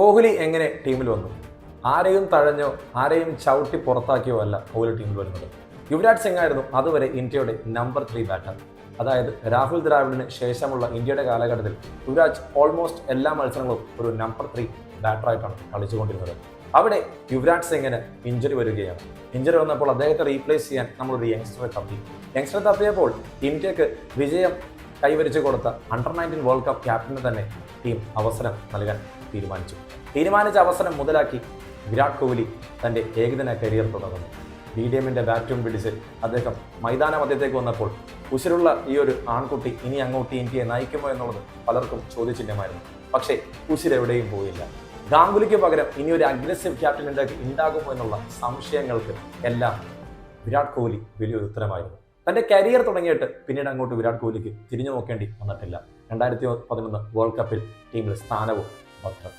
കോഹ്ലി എങ്ങനെ ടീമിൽ വന്നു? ആരെയും തഴഞ്ഞോ ആരെയും ചവിട്ടി പുറത്താക്കിയോ അല്ല കോഹ്ലി ടീമിൽ വരുന്നത്. യുവരാജ് സിംഗ് ആയിരുന്നു അതുവരെ ഇന്ത്യയുടെ നമ്പർ 3 ബാറ്റർ. അതായത് രാഹുൽ ദ്രാവിഡിന് ശേഷമുള്ള ഇന്ത്യയുടെ കാലഘട്ടത്തിൽ യുവരാജ് ഓൾമോസ്റ്റ് എല്ലാ മത്സരങ്ങളും ഒരു നമ്പർ 3 ബാറ്ററായിട്ടാണ് കളിച്ചുകൊണ്ടിരുന്നത്. അവിടെ യുവരാജ് സിംഗിന് ഇഞ്ചുറി വരികയാണ്. ഇഞ്ചുറി വന്നപ്പോൾ അദ്ദേഹത്തെ റീപ്ലേസ് ചെയ്യാൻ നമ്മളൊരു യങ്സ്റ്ററെ തപ്പിയപ്പോൾ ഇന്ത്യക്ക് വിജയം കൈവരിച്ചു കൊടുത്ത അണ്ടർ 19 വേൾഡ് കപ്പ് ക്യാപ്റ്റന് തന്നെ ടീം അവസരം നൽകാൻ തീരുമാനിച്ച അവസരം മുതലാക്കി വിരാട് കോഹ്ലി തൻ്റെ ഏകദിന കരിയർ തുടങ്ങുന്നു. BDMന്റെ ബാറ്റും പിടിച്ച് അദ്ദേഹം മൈതാന മധ്യത്തേക്ക് വന്നപ്പോൾ ഉശിരുള്ള ഈ ഒരു ആൺകുട്ടി ഇനി അങ്ങോട്ട് ഇന്ത്യയെ നയിക്കുമോ എന്നുള്ളത് പലർക്കും ചോദ്യചിഹ്നമായിരുന്നു. പക്ഷേ ഉശിരെവിടെയും പോയില്ല. ഗാംഗുലിക്ക് പകരം ഇനി ഒരു അഗ്രസീവ് ക്യാപ്റ്റൻ ഉണ്ടാകുമോ എന്നുള്ള സംശയങ്ങൾക്ക് എല്ലാം വിരാട് കോഹ്ലി വലിയൊരു ഉത്തരമായിരുന്നു. തൻ്റെ കരിയർ തുടങ്ങിയിട്ട് പിന്നീട് അങ്ങോട്ട് വിരാട് കോഹ്ലിക്ക് തിരിഞ്ഞു നോക്കേണ്ടി വന്നിട്ടില്ല. 2011 വേൾഡ് കപ്പിൽ ടീമിൽ സ്ഥാനവും ഭദ്രം.